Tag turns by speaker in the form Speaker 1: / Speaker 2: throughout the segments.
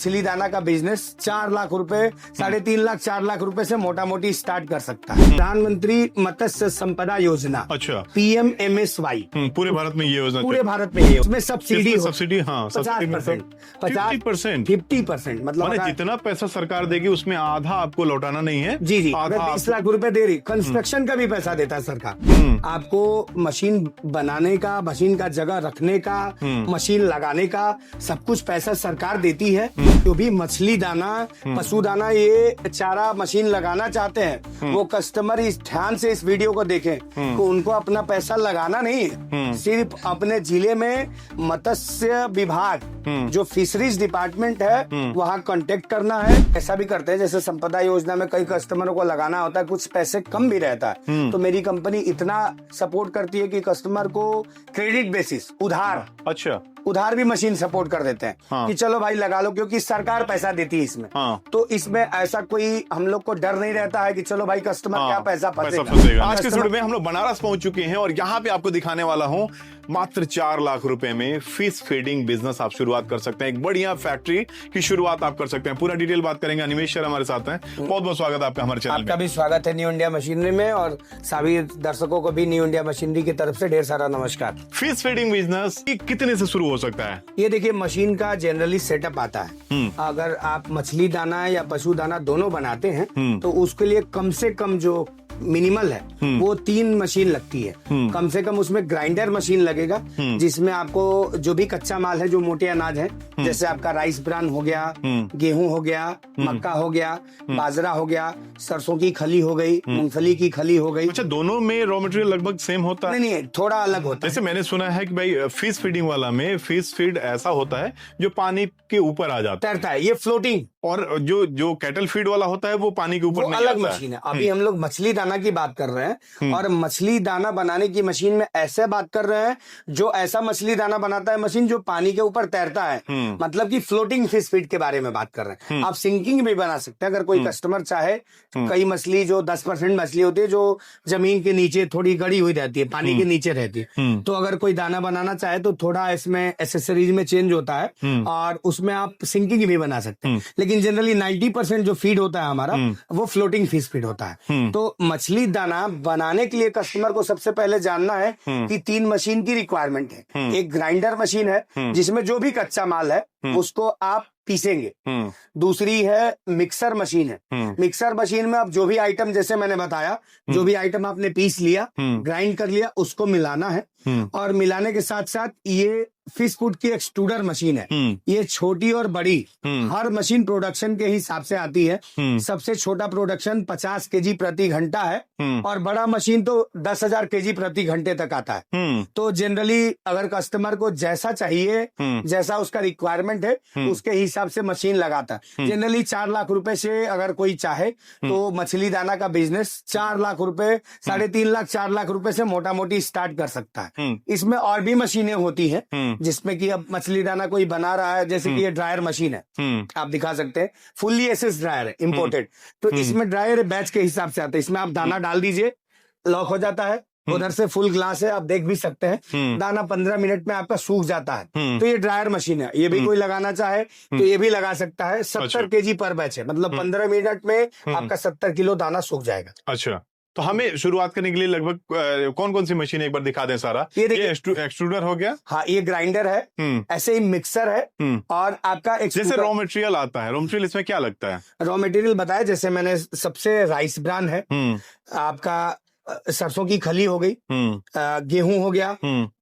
Speaker 1: मछली दाना का बिजनेस 4 लाख रुपए, 3.5 लाख 4 लाख रुपए से मोटा मोटी स्टार्ट कर सकता है। प्रधानमंत्री मत्स्य संपदा योजना,
Speaker 2: अच्छा,
Speaker 1: PMMSY,
Speaker 2: पूरे भारत में ये योजना
Speaker 1: पूरे भारत में ये, उसमें सब्सिडी
Speaker 2: सब्सिडी, हाँ,
Speaker 1: 50%, 50% मतलब
Speaker 2: माने जितना पैसा सरकार देगी उसमें आधा आपको लौटाना नहीं है।
Speaker 1: जी जी,
Speaker 2: आधा
Speaker 1: 20 लाख रुपए दे रही। कंस्ट्रक्शन का भी पैसा देता है सरकार, आपको मशीन बनाने का, मशीन का जगह रखने का, मशीन लगाने का, सब कुछ पैसा सरकार देती है। जो भी मछली दाना, पशु दाना, ये चारा मशीन लगाना चाहते हैं, वो कस्टमर इस ध्यान से इस वीडियो को देखें कि उनको अपना पैसा लगाना नहीं है, सिर्फ अपने जिले में मत्स्य विभाग जो फिशरीज डिपार्टमेंट है वहाँ कांटेक्ट करना है। ऐसा भी करते हैं जैसे संपदा योजना में कई कस्टमरों को लगाना होता है, कुछ पैसे कम भी रहता है, तो मेरी कंपनी इतना सपोर्ट करती है कि कस्टमर को क्रेडिट बेसिस, उधार,
Speaker 2: अच्छा,
Speaker 1: उधार भी मशीन सपोर्ट कर देते हैं।
Speaker 2: हाँ।
Speaker 1: कि चलो भाई लगा लो, क्योंकि सरकार पैसा देती है इसमें।
Speaker 2: हाँ।
Speaker 1: तो इसमें ऐसा कोई हम लोग को डर नहीं रहता है कि चलो भाई कस्टमर क्या पैसा फंसेगा।
Speaker 2: आज के स्टूडियो में हम लोग बनारस पहुंच चुके हैं और यहाँ पे आपको दिखाने वाला हूँ मात्र 4 लाख रुपए में फिश फीडिंग बिजनेस आप शुरुआत कर सकते हैं। एक बढ़िया फैक्ट्री की शुरुआत आप कर सकते हैं। पूरा डिटेल बात करेंगे। अनिमेश सर हमारे साथ हैं। बहुत बहुत स्वागत है आपका हमारे चैनल में।
Speaker 1: आपका भी स्वागत है न्यू इंडिया मशीनरी में, और सभी दर्शकों को भी न्यू इंडिया मशीनरी की तरफ से ढेर सारा नमस्कार।
Speaker 2: फिश फीडिंग बिजनेस कितने से शुरू हो सकता है?
Speaker 1: ये देखिए, मशीन का जनरली सेटअप आता है। अगर आप मछली दाना या पशु दाना दोनों बनाते हैं तो उसके लिए कम से कम जो मिनिमल है वो 3 मशीन लगती है। कम से कम उसमें ग्राइंडर मशीन लगेगा, जिसमें आपको जो भी कच्चा माल है, जो मोटे अनाज है, जैसे आपका राइस ब्रान हो गया, गेहूं हो गया, मक्का हो गया, बाजरा हो गया, सरसों की खली हो गई, मूंगफली की खली हो गई।
Speaker 2: अच्छा, दोनों में रॉ मटेरियल लगभग सेम होता है?
Speaker 1: नहीं, थोड़ा अलग होता है।
Speaker 2: जैसे मैंने सुना है कि भाई फिश फीडिंग वाला में फिश फीड ऐसा होता है जो पानी के ऊपर आ जाता है,
Speaker 1: तैरता है, ये फ्लोटिंग।
Speaker 2: और जो कैटल फीड वाला होता है वो पानी के ऊपर नहीं
Speaker 1: अलग
Speaker 2: आता
Speaker 1: मशीन है। अभी हम लोग मछली दाना की बात कर रहे हैं, और मछली दाना बनाने की मशीन में ऐसे बात कर रहे हैं जो ऐसा मछली दाना बनाता है मशीन जो पानी के ऊपर तैरता है, मतलब कि फ्लोटिंग फिश फीड के बारे में बात कर रहे हैं। आप सिंकिंग भी बना सकते हैं अगर कोई कस्टमर चाहे। कई मछली जो 10% मछली होती है जो जमीन के नीचे थोड़ी गड़ी हुई रहती है, पानी के नीचे रहती है, तो अगर कोई दाना बनाना चाहे तो थोड़ा इसमें एसेसरीज में चेंज होता है, और उसमें आप सिंकिंग भी बना सकते हैं। लेकिन जनरली 90% जो फीड होता है हमारा वो फ्लोटिंग फिश फीड होता है। तो मछली दाना बनाने के लिए कस्टमर को सबसे पहले जानना है कि 3 मशीन की रिक्वायरमेंट है। एक ग्राइंडर मशीन है जिसमें जो भी कच्चा माल है उसको आप पीसेंगे। दूसरी है मिक्सर मशीन है। मिक्सर मशीन में आप जो भी आइटम, जैसे मैंने बताया, जो भी आइटम आपने पीस लिया, ग्राइंड कर लिया, उसको मिलाना है। और मिलाने के साथ साथ ये फिश फूड की एक्सट्रूडर मशीन है। ये छोटी और बड़ी हर मशीन प्रोडक्शन के हिसाब से आती है। सबसे छोटा प्रोडक्शन 50 केजी प्रति घंटा है, और बड़ा मशीन तो 10,000 केजी प्रति घंटे तक आता है। तो जनरली अगर कस्टमर को जैसा चाहिए, जैसा उसका रिक्वायरमेंट है, उसके हिसाब से मशीन लगाता है। जनरली 4 लाख रुपए से अगर कोई चाहे तो मछली दाना का बिजनेस 4 लाख रुपए, 3.5 लाख 4 लाख रुपए से मोटा मोटी स्टार्ट कर सकता है। इसमें और भी मशीनें होती हैं जिसमें कि अब मछली दाना कोई बना रहा है, जैसे कि ये ड्रायर मशीन है, आप दिखा सकते हैं, फुल्ली एसएस ड्रायर है, इंपोर्टेड। तो इसमें ड्रायर बैच के हिसाब से आता है। इसमें आप दाना डाल दीजिए, लॉक हो जाता है, उधर से फुल ग्लास है, आप देख भी सकते हैं, दाना 15 मिनट में आपका सूख जाता है। तो ये ड्रायर मशीन है, ये भी कोई लगाना चाहे तो ये भी लगा सकता है। 70 केजी पर बैच है, मतलब 15 मिनट में आपका 70 किलो दाना सूख जाएगा।
Speaker 2: अच्छा, तो हमें शुरुआत करने के लिए लगभग कौन कौन सी मशीन एक बार दिखा दें सारा।
Speaker 1: ये
Speaker 2: एक्सट्रूडर हो गया,
Speaker 1: हाँ, ये ग्राइंडर है, ऐसे ही मिक्सर है, और आपका
Speaker 2: जैसे रॉ मटेरियल आता है, रॉ मटेरियल इसमें क्या लगता है?
Speaker 1: रॉ मटेरियल बताया, जैसे मैंने सबसे राइस ब्रान है, आपका सरसों की खली हो गई, गेहूं हो गया,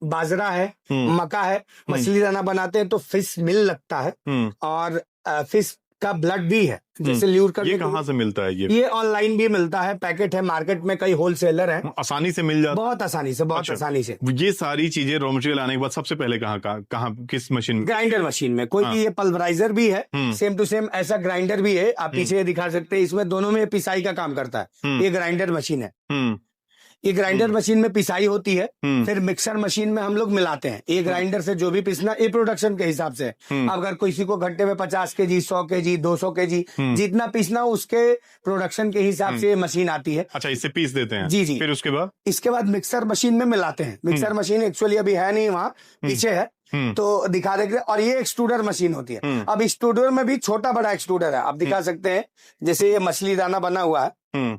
Speaker 1: बाजरा है, मक्का है। मछली दाना बनाते हैं तो फिश मिल लगता है, और फिश का ब्लड भी है, जैसे ल्यूर कर।
Speaker 2: ये कहाँ से मिलता है? ये
Speaker 1: ऑनलाइन भी मिलता है, पैकेट है, मार्केट में कई होलसेलर हैं,
Speaker 2: आसानी से मिल जाता है।
Speaker 1: बहुत आसानी से, बहुत आसानी से।
Speaker 2: ये सारी चीजें रॉ मटेरियल आने के बाद सबसे पहले कहाँ किस मशीन?
Speaker 1: ग्राइंडर मशीन में। कोई ये पल्वराइजर भी है, सेम टू सेम ऐसा ग्राइंडर भी है, आप पीछे दिखा सकते हैं। इसमें दोनों में पिसाई का काम करता है। ये ग्राइंडर मशीन है। ये ग्राइंडर मशीन में पिसाई होती है, फिर मिक्सर मशीन में हम लोग मिलाते हैं। एक ग्राइंडर से जो भी पिसना ये प्रोडक्शन के हिसाब से है। अगर किसी को घंटे में 50 केजी, 100 केजी, 200 केजी जितना पीसना हो उसके प्रोडक्शन के हिसाब से ये मशीन आती है।
Speaker 2: अच्छा, इससे पीस देते हैं?
Speaker 1: जी जी।
Speaker 2: फिर उसके बाद
Speaker 1: इसके बाद मिक्सर मशीन में मिलाते हैं। मिक्सर मशीन एक्चुअली अभी है नहीं, वहाँ पीछे है, तो दिखा देंगे। और ये एक्सट्रूडर मशीन होती है। अब एक्सट्रूडर में भी छोटा बड़ा एक्सट्रूडर है, आप दिखा सकते हैं। जैसे ये मछली दाना बना हुआ है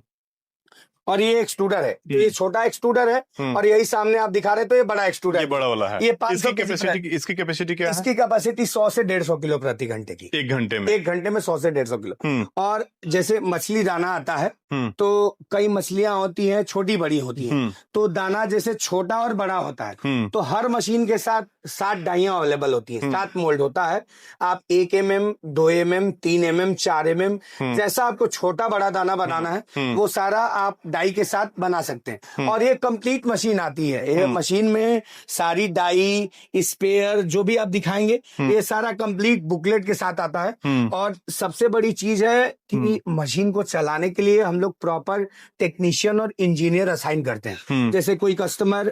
Speaker 1: और ये एक्सट्रूडर है, तो ये छोटा एक्सट्रूडर है और यही सामने आप दिखा रहे तो ये बड़ा एक्सट्रूडर,
Speaker 2: ये बड़ा वाला है।
Speaker 1: ये
Speaker 2: इसकी कैपेसिटी क्या है?
Speaker 1: इसकी कैपेसिटी 100 से 150 किलो प्रति घंटे की।
Speaker 2: एक घंटे में
Speaker 1: 100 से 150 किलो। और जैसे मछली दाना आता है तो कई मछलियां होती हैं छोटी बड़ी होती हैं, तो दाना जैसे छोटा और बड़ा होता है, तो हर मशीन के साथ 7 डाइयां अवेलेबल होती हैं, 7 मोल्ड होता है। आप 1 mm, 2 mm, 3 mm, 4 mm जैसा आपको छोटा बड़ा दाना बनाना है वो सारा आप डाई के साथ बना सकते हैं। और ये कंप्लीट मशीन आती है। ये मशीन में सारी डाई, स्पेयर जो भी आप दिखाएंगे ये सारा कंप्लीट बुकलेट के साथ आता है। और सबसे बड़ी चीज है कि मशीन को चलाने के लिए हम लोग प्रॉपर टेक्नीशियन और इंजीनियर असाइन करते हैं। जैसे कोई कस्टमर,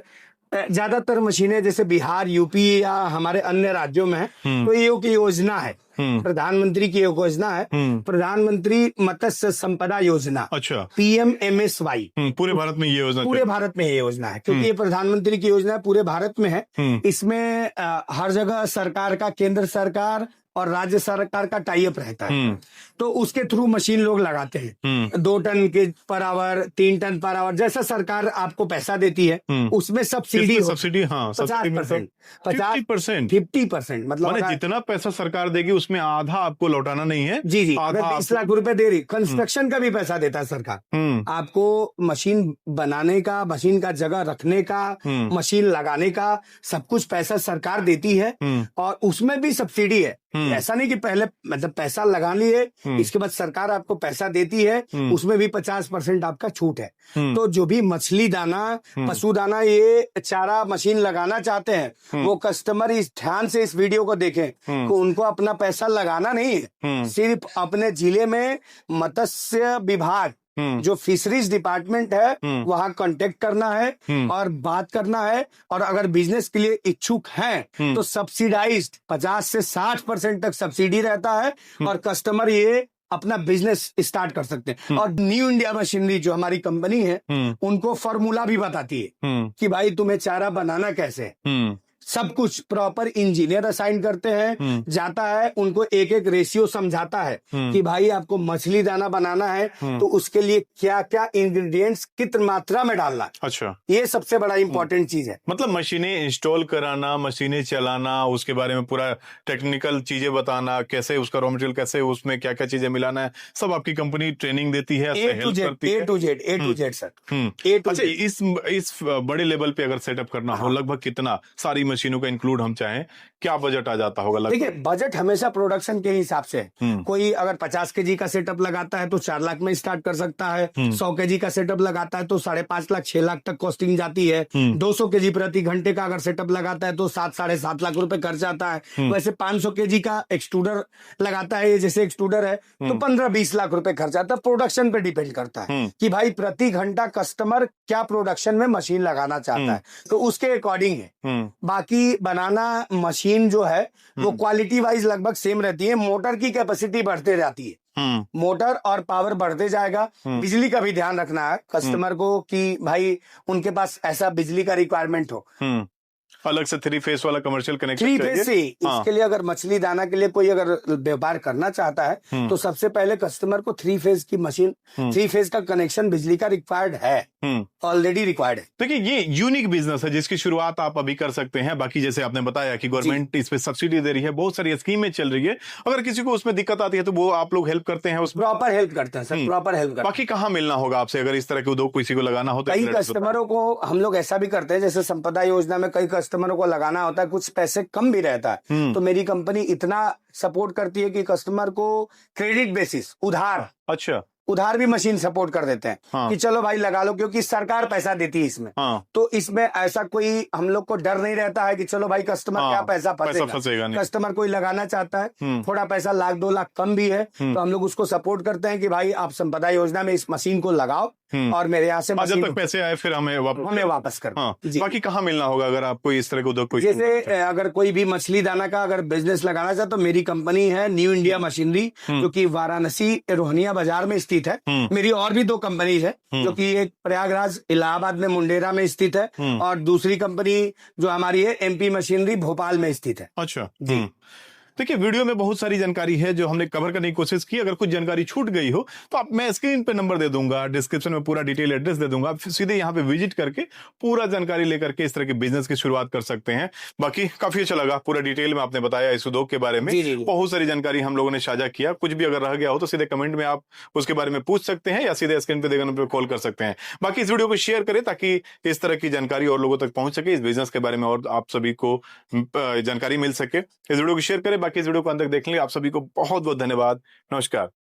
Speaker 1: ज्यादातर मशीनें जैसे बिहार, यूपी या हमारे अन्य राज्यों में है, तो ये एक योजना है, प्रधानमंत्री की योजना है, प्रधानमंत्री मत्स्य संपदा योजना।
Speaker 2: अच्छा,
Speaker 1: PMMSY।
Speaker 2: पूरे भारत में ये योजना?
Speaker 1: पूरे भारत में ये योजना है, क्योंकि ये प्रधानमंत्री की योजना पूरे भारत में है। इसमें हर जगह सरकार का, केंद्र सरकार और राज्य सरकार का टाई अप रहता है, तो उसके थ्रू मशीन लोग लगाते हैं। 2 टन के per hour, 3 ton per hour, जैसा सरकार आपको पैसा देती है उसमें सब्सिडी।
Speaker 2: हाँ,
Speaker 1: 50%, 50%, मतलब
Speaker 2: जितना पैसा सरकार देगी उसमें आधा आपको लौटाना नहीं है।
Speaker 1: जी जी, 20 लाख रुपए दे रही। कंस्ट्रक्शन का भी पैसा देता है सरकार आपको, मशीन बनाने का, मशीन का जगह रखने का, मशीन लगाने का, सब कुछ पैसा सरकार देती है। और उसमें भी सब्सिडी है। ऐसा नहीं कि पहले मतलब पैसा लगा लिए इसके बाद सरकार आपको पैसा देती है, उसमें भी 50% आपका छूट है। तो जो भी मछली दाना, पशु दाना, ये चारा मशीन लगाना चाहते हैं वो कस्टमर इस ध्यान से इस वीडियो को देखें कि उनको अपना पैसा लगाना नहीं है, सिर्फ अपने जिले में मत्स्य विभाग जो फिशरीज डिपार्टमेंट है वहां कांटेक्ट करना है और बात करना है। और अगर बिजनेस के लिए इच्छुक हैं तो सब्सिडाइज्ड 50 से 60% तक सब्सिडी रहता है और कस्टमर ये अपना बिजनेस स्टार्ट कर सकते हैं। और न्यू इंडिया मशीनरी जो हमारी कंपनी है उनको फॉर्मूला भी बताती है कि भाई तुम्हें चारा बनाना कैसे है। सब कुछ प्रॉपर इंजीनियर असाइन करते हैं, जाता है उनको एक एक रेशियो समझाता है कि भाई आपको मछली दाना बनाना है तो उसके लिए क्या क्या इंग्रेडिएंट्स कितनी मात्रा में डालना है।
Speaker 2: अच्छा,
Speaker 1: ये सबसे बड़ा इंपॉर्टेंट चीज है।
Speaker 2: मतलब मशीनें इंस्टॉल कराना, मशीनें चलाना, उसके बारे में पूरा टेक्निकल चीजें बताना, कैसे उसका रॉ मटेरियल, कैसे उसमें क्या क्या चीजें मिलाना है, सब आपकी कंपनी ट्रेनिंग देती है,
Speaker 1: A to Z सर।
Speaker 2: अच्छा, इस बड़े लेवल पे अगर सेटअप करना हो लगभग कितना, सारी मशीनों का इंक्लूड हम चाहें, क्या बजट आ जाता होगा?
Speaker 1: देखिए, बजट हमेशा प्रोडक्शन के हिसाब से है। कोई अगर 50 केजी का सेटअप लगाता है तो 4 लाख में स्टार्ट कर सकता है। 100 केजी का सेटअप लगाता है तो 5.5 लाख 6 लाख तक कॉस्टिंग जाती है। 200 केजी प्रति घंटे का अगर सेटअप लगाता है तो 7-7.5 लाख रुपए खर्च आता है। वैसे 500 केजी का एक्सट्रूडर लगाता है, जैसे एक्सट्रूडर है, तो 15-20 लाख रुपए खर्च आता है। प्रोडक्शन पे डिपेंड करता है कि भाई प्रति घंटा कस्टमर क्या प्रोडक्शन में मशीन लगाना चाहता है, तो उसके अकॉर्डिंग है। बाकी बनाना मशीन जो है वो क्वालिटी वाइज लगभग सेम रहती है। मोटर की कैपेसिटी बढ़ते जाती है, मोटर और पावर बढ़ते जाएगा। बिजली का भी ध्यान रखना है कस्टमर को कि भाई उनके पास ऐसा बिजली का रिक्वायरमेंट हो।
Speaker 2: अलग से 3 फेस वाला कमर्शियल कनेक्शन
Speaker 1: 3 फेस से इसके लिए अगर मछली दाना के लिए कोई अगर व्यापार करना चाहता है तो सबसे पहले कस्टमर को 3 फेस की मशीन, 3 फेस का कनेक्शन बिजली का रिक्वायर्ड है, ऑलरेडी रिक्वायर्ड है।
Speaker 2: देखिए, ये यूनिक बिजनेस है जिसकी शुरुआत आप अभी कर सकते हैं। बाकी जैसे आपने बताया कि गवर्नमेंट इस पे सब्सिडी दे रही है, बहुत सारी स्कीमें चल रही है। अगर किसी को उसमें दिक्कत आती है तो वो आप लोग हेल्प करते हैं उसमें?
Speaker 1: प्रॉपर हेल्प करते हैं सर, प्रॉपर हेल्प करते हैं।
Speaker 2: बाकी कहाँ मिलना होगा आपसे अगर इस तरह के उद्योग किसी को लगाना हो?
Speaker 1: कई कस्टमरों को हम लोग ऐसा भी करते हैं, जैसे संपदा योजना में कई कस्टमरों को लगाना होता है, कुछ पैसे कम भी रहता है, तो मेरी कंपनी इतना सपोर्ट करती है कि कस्टमर को क्रेडिट बेसिस, उधार,
Speaker 2: अच्छा,
Speaker 1: उधार भी मशीन सपोर्ट कर देते हैं
Speaker 2: हाँ।
Speaker 1: कि चलो भाई लगा लो, क्योंकि सरकार पैसा देती है इसमें।
Speaker 2: हाँ।
Speaker 1: तो इसमें ऐसा कोई हम लोग को डर नहीं रहता है कि चलो भाई कस्टमर
Speaker 2: हाँ,
Speaker 1: क्या पैसा
Speaker 2: पैसा फंसेगा नहीं।
Speaker 1: कस्टमर कोई लगाना चाहता है, थोड़ा पैसा 1-2 लाख कम भी है, तो हम लोग उसको सपोर्ट करते हैं कि भाई आप संपदा योजना में इस मशीन को लगाओ और मेरे यहाँ से
Speaker 2: जब
Speaker 1: मशीन
Speaker 2: तक पैसे आए फिर हमें
Speaker 1: वापस कर दो।
Speaker 2: हाँ।
Speaker 1: जी।
Speaker 2: बाकी कहाँ मिलना होगा अगर आपको इस तरह के उद्योग कोई
Speaker 1: जैसे अगर कोई भी मछली दाना का अगर बिजनेस लगाना चाहे तो मेरी कंपनी है न्यू इंडिया मशीनरी, जो कि वाराणसी रोहनिया बाजार में स्थित है। मेरी और भी 2 कंपनीज है, जो कि एक प्रयागराज इलाहाबाद में मुंडेरा में स्थित है और दूसरी कंपनी जो हमारी है एमपी मशीनरी भोपाल में स्थित है।
Speaker 2: अच्छा जी। देखिए वीडियो में बहुत सारी जानकारी है जो हमने कवर करने की कोशिश की। अगर कुछ जानकारी छूट गई हो तो आप मैं स्क्रीन पे नंबर दे दूंगा, डिस्क्रिप्शन में पूरा डिटेल एड्रेस दे दूंगा, आप सीधे यहाँ पे विजिट करके पूरा जानकारी लेकर के इस तरह के बिजनेस की शुरुआत कर सकते हैं। बाकी काफी अच्छा लगा, पूरा डिटेल में आपने बताया इस उद्योग के बारे में।
Speaker 1: जी।
Speaker 2: बहुत सारी जानकारी हम लोगों ने साझा किया। कुछ भी अगर रह गया हो तो सीधे कमेंट में आप उसके बारे में पूछ सकते हैं या सीधे स्क्रीन पे देखने पे कॉल कर सकते हैं। बाकी इस वीडियो को शेयर करें ताकि इस तरह की जानकारी और लोगों तक पहुंच सके, इस बिजनेस के बारे में और आप सभी को जानकारी मिल सके। इस वीडियो को शेयर करें। बाकी इस वीडियो को अंत तक देखने के लिए आप सभी को बहुत बहुत धन्यवाद। नमस्कार।